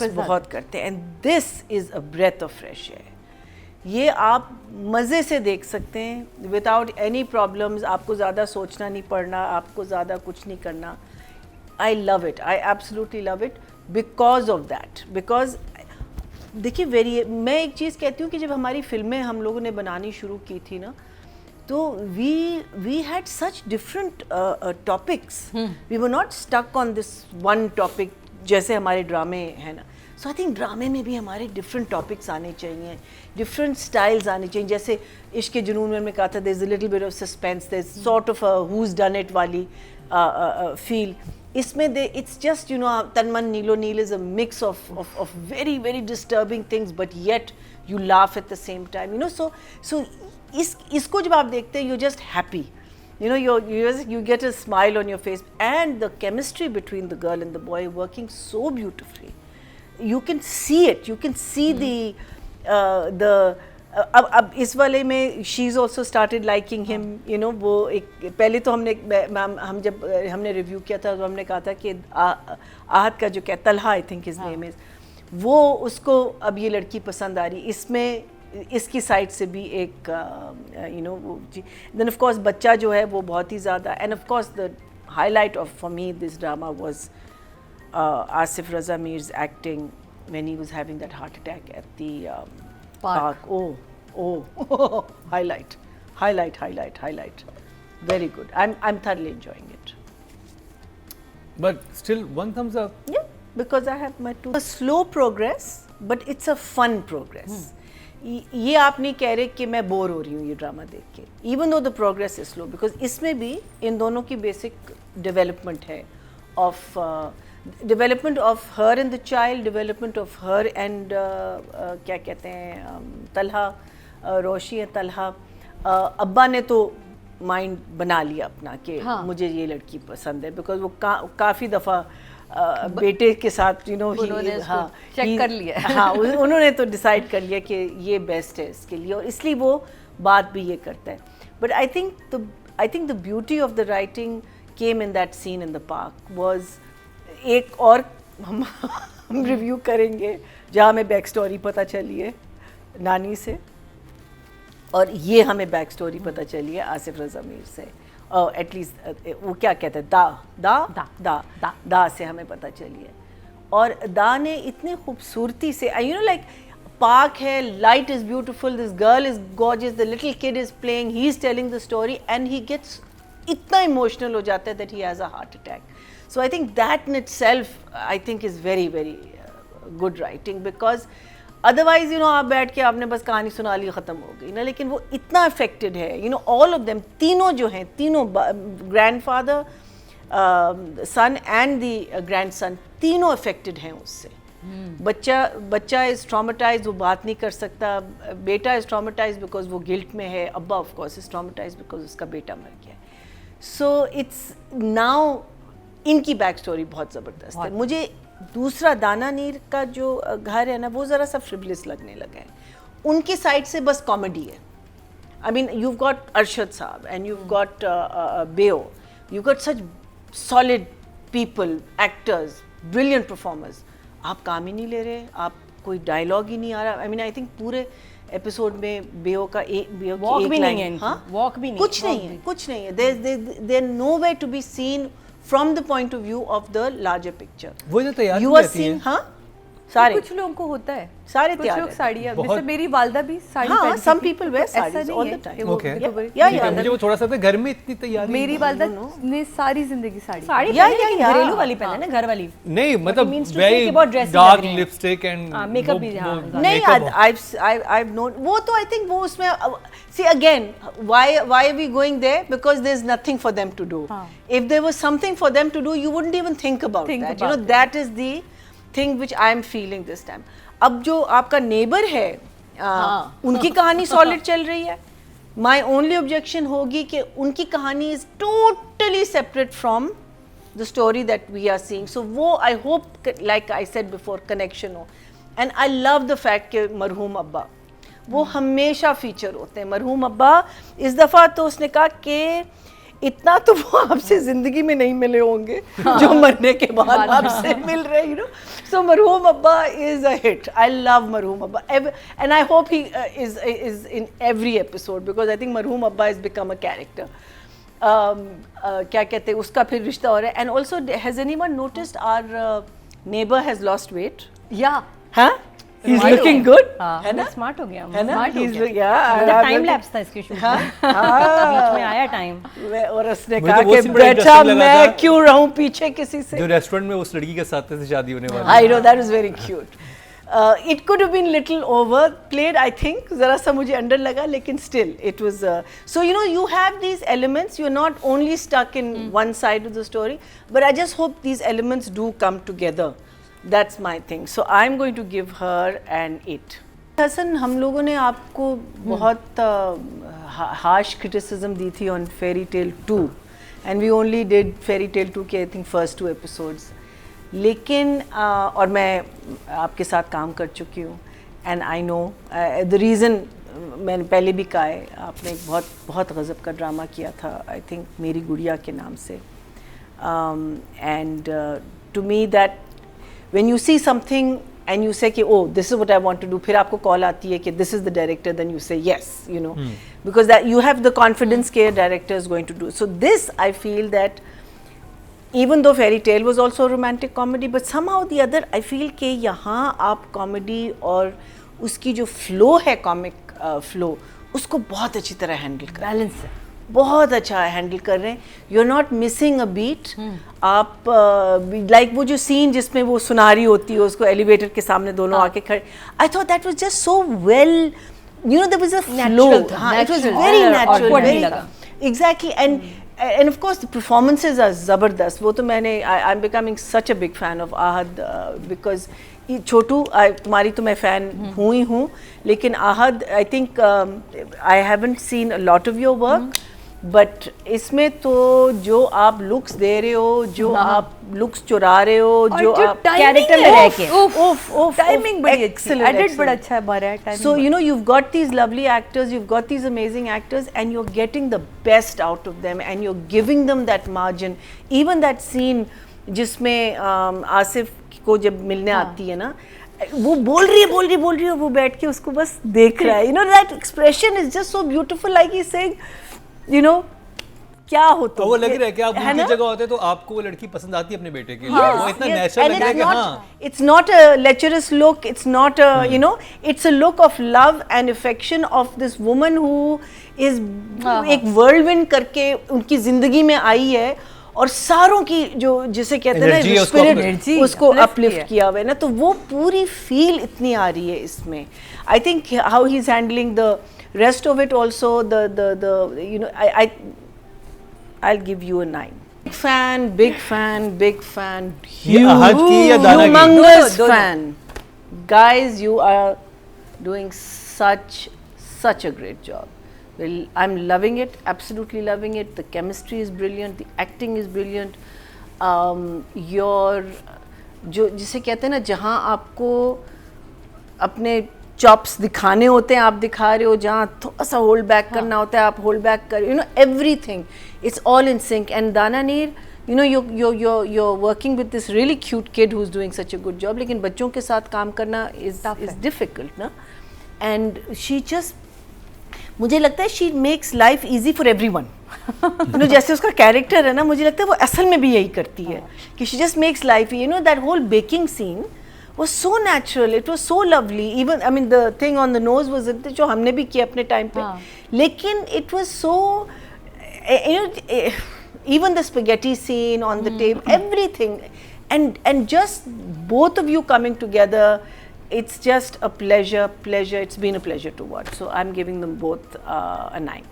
बहुत करते हैं and this is a breath of fresh air. ये आप मज़े से देख सकते हैं विदाउट एनी प्रॉब्लम्स, आपको ज़्यादा सोचना नहीं पड़ना, आपको ज़्यादा कुछ नहीं करना। I love it, I absolutely love it because of that. Because देखिए मैं एक चीज़ कहती हूँ कि जब हमारी फिल्में हम लोगों ने बनानी शुरू की थी ना, तो we had such different topics, we were not stuck on this one topic जैसे हमारे ड्रामे हैं ना। सो आई थिंक ड्रामे में भी हमारे डिफरेंट टॉपिक्स आने चाहिए, डिफरेंट स्टाइल्स आने चाहिए। जैसे इश्क के जुनून में कहा था, there is a little bit of suspense, there is sort of who is done it वाली फील। इसमें it's just you know Tan Man Neelo Neel is a mix of very very disturbing things but yet you laugh at the same time, you know. So इसको जब आप देखते हैं, you just happy, you know, you get a smile on your face, and the chemistry between the girl and the boy working so beautifully. You can see it, you can see the अब इस वाले में she's also started liking him, you know। वो एक पहले तो हम जब हमने रिव्यू किया था तो हमने कहा था कि आहत का जो क्या Talha, I think his name is, वो उसको अब ये लड़की पसंद आ रही। इसमें इसकी साइड से भी एक you know then of course बच्चा जो है वो बहुत ही ज़्यादा, and of course the highlight of for me this drama was Asif Raza Mir's acting when he was having that heart attack at the park. Oh highlight, very good. I'm thoroughly enjoying it. But still, one thumbs up. Yeah, because I have my two. A slow progress, but it's a fun progress. ये आप नहीं कह रहे कि मैं bore हो रही हूँ ये ड्रामा देख के, even though the progress is slow, because इसमें भी इन दोनों की बेसिक डेवलपमेंट है of development of her and the child, development of her and क्या कहते हैं तलहा, रोशी है तलहा। अब्बा ने तो माइंड बना लिया अपना कि मुझे ये लड़की पसंद है, बिकॉज वो काफ़ी दफ़ा बेटे के साथ यू नो चेक कर लिया। हाँ उन्होंने तो डिसाइड कर लिया कि ये बेस्ट है इसके लिए, और इसलिए वो बात भी ये करता है। But I think the beauty of the writing came in that seen in the park was एक और हम रिव्यू करेंगे जहाँ हमें बैक स्टोरी पता चली है नानी से, और ये हमें बैक स्टोरी पता चली है आसिफ रज़ा मीर से, एटलीस्ट वो क्या कहते हैं दा से हमें पता चली है। और दा ने इतनी खूबसूरती से, यू नो लाइक पार्क है, light is beautiful, this girl is gorgeous, the little kid is playing, he is telling the story and he gets इतना इमोशनल हो जाता है that he has a heart attack. So I think that in itself I think is very very good writing, because otherwise you know आप बैठ के आपने बस कहानी सुना ली, ख़त्म हो गई ना। लेकिन वो इतना अफेक्टेड है, you know all of them, तीनों जो हैं, तीनों grandfather, son and the grandson, तीनों अफेक्टेड हैं उससे। बच्चा इज़ ट्रॉमेटाइज, वो बात नहीं कर सकता। बेटा इज़ ट्रॉमेटाइज बिकॉज वो गिल्ट में है। अब्बा of course is traumatise because उसका बेटा मर गया। सो इट्स नाउ इनकी बैक स्टोरी बहुत ज़बरदस्त है। मुझे दूसरा दाना नीर का जो घर है ना, वो ज़रा सा फ्रिवलेस लगने लगा है। उनकी साइड से बस कॉमेडी है। I mean you got Arshad sahab and you got Beo, you got such solid people, actors, brilliant performers. आप काम ही नहीं ले रहे, आप कोई डायलॉग ही नहीं आ रहा। आई मीन आई थिंक पूरे एपिसोड में बेओ का वॉक भी नहीं है, हाँ वॉक भी नहीं, कुछ नहीं है। There no way to be seen from the point of view of the larger picture. वो जो तैयार you are seeing, हाँ सारे कुछ लोगों को होता है, सारे कुछ लोग साड़ियाँ, जैसे मेरी वालदा भी साड़ी हाँ, पहनती some थी। people wear sarees all the time. Okay. Yeah. मुझे वो थोड़ा सा था, घर में इतनी तैयारी मेरी वालदा ने सारी जिंदगी साड़ी घरेलू वाली पहना ना, घर वाली नहीं, मतलब very dark lipstick and makeup भी नहीं, I've known वो तो I think वो उसमें see again why are we going there, because there's nothing for them to do. If there was something for them to do you wouldn't even think about that, you know, that is the thing which I am feeling this time. अब जो आपका neighbour है उनकी कहानी solid चल रही है। My only objection होगी कि उनकी कहानी is totally separate from the story that we are seeing. So वो I hope, like I said before, connection हो। And I love the fact कि मरहूम अब्बा वो हमेशा फीचर होते हैं। मरहूम अब्बा इस दफ़ा तो उसने कहा कि इतना तो वो आपसे जिंदगी में नहीं मिले होंगे जो मरने के बाद आपसे मिल रहे, you know. So Marhoom Abba is a hit. I love Marhoom Abba, and I hope he is in every episode, because I think Marhoom Abba has become a character. क्या कहते हैं उसका फिर रिश्ता हो रहा है. And also, has anyone noticed our neighbor has lost weight? Yeah. हाँ? He's looking good, है ना? स्मार्ट हो गया, है ना? स्मार्ट हो He's गया। yeah. मतलब टाइम लैप्स था इसके शूट में, बीच में आया टाइम। और उसने मुझे कहा तो वो कि scene बड़ा बेटा interesting लगा मैं था। क्यों रहूं पीछे किसी से. जो रेस्टोरेंट में उस लड़की के साथ से शादी होने वाली I know, that was very cute. It could have been little overplayed, I think. जरा सा मुझे अंडर लगा, लेकिन still it was. So you know, you have these elements. You're not only stuck in one side of the story, but I just hope these elements do come together. That's my thing. So I'm going to give her an 8. Hasan, हम लोगों ने आपको बहुत harsh criticism दी थी on Fairy Tale 2, and we only did Fairy Tale 2 के I think first 2 episodes. लेकिन और मैं आपके साथ काम कर चुकी हूँ, and I know the reason, मैंने पहले भी कहा है, आपने एक बहुत बहुत गज़ब का ड्रामा किया था, आई थिंक मेरी गुड़िया के नाम से. And to me that when you see something and you say कि oh this is what I want to do, फिर आपको कॉल आती है कि this is the director, then you say yes, you know, because that you have the confidence कि director is going to do. So this I feel that even though Fairy Tale was also a romantic comedy, but somehow the other I feel कि यहाँ आप comedy और उसकी जो flow है, comic flow, उसको बहुत अच्छी तरह handle कर, बैलेंस है, बहुत अच्छा हैंडल कर रहे हैं. You are not missing a beat. आप लाइक वो जो सीन जिसमें वो सुनारी होती है, उसको एलिवेटर के सामने दोनों आके खड़े, I thought that was just so well, you know, there was a flow. हाँ, it was very natural, exactly. And of course the performances are ज़बरदस्त. वो तो मैंने, I am becoming such a big fan of Ahad, because Chhotu, तुम्हारी तो मैं फ़ैन हूँ ही हूँ, लेकिन Ahad I think I haven't seen a lot of your work, but इसमें तो जो आप लुक्स दे रहे हो, जो आप लुक्स चुरा रहे हो, जो आप कैरेक्टर में रह के, टाइमिंग बड़ी अच्छी, एडिट बड़ा अच्छा है हमारा timing. So you know, you've got these lovely actors, you've got these amazing actors, and you're getting the best out of them, and you're giving them that margin. Even that scene जिसमें आसिफ को जब मिलने आती है ना, वो बोल रही है, वो बैठ के उसको बस देख रहा है. You know, that expression is just so beautiful, like he's saying, you know, क्या होता तो वो लग रहा है कि आप उनकी जगह होते तो आपको वो लड़की पसंद आती है अपने बेटे के लिए. वो इतना नेचुरल लग रहा है कि हाँ, it's not a lecherous look, it's not a you know, it's a look of love and affection of this woman who is एक whirlwind करके उनकी जिंदगी में आई है, और सारों की जो जिसे कहते हैं ना स्पिरिट, उसको अपलिफ्ट किया हुआ है ना, तो वो पूरी फील इतनी आ रही है इसमें. I think how he is handling the rest of it also, the you know, I'll give you a 9. Big fan, humongous fan. Guys, you are doing such a great job. Well, I'm loving it, absolutely loving it. The chemistry is brilliant, the acting is brilliant. Your जो जिसे कहते हैं ना, जहाँ आपको अपने chops दिखाने होते हैं आप दिखा रहे हो, जहाँ थोड़ा सा होल्ड बैक करना होता है आप होल्ड बैक कर, you know, everything it's all in sync. And दाना नीर, you know, you're working with this really cute kid who's doing such a good job, लेकिन बच्चों के साथ काम करना is difficult ना. And she just, मुझे लगता है she makes life easy for everyone. You know, जैसे उसका कैरेक्टर है ना, मुझे लगता है वो असल में भी यही करती है कि she just makes life, you know, that whole baking scene was so natural, it was so lovely. Even I mean the thing on the nose was जो हमने भी किया अपने टाइम पे, लेकिन it was so, you know, even the spaghetti scene on the table, everything, and just both of you coming together, it's just a pleasure. It's been a pleasure to watch. So I'm giving them both a 9.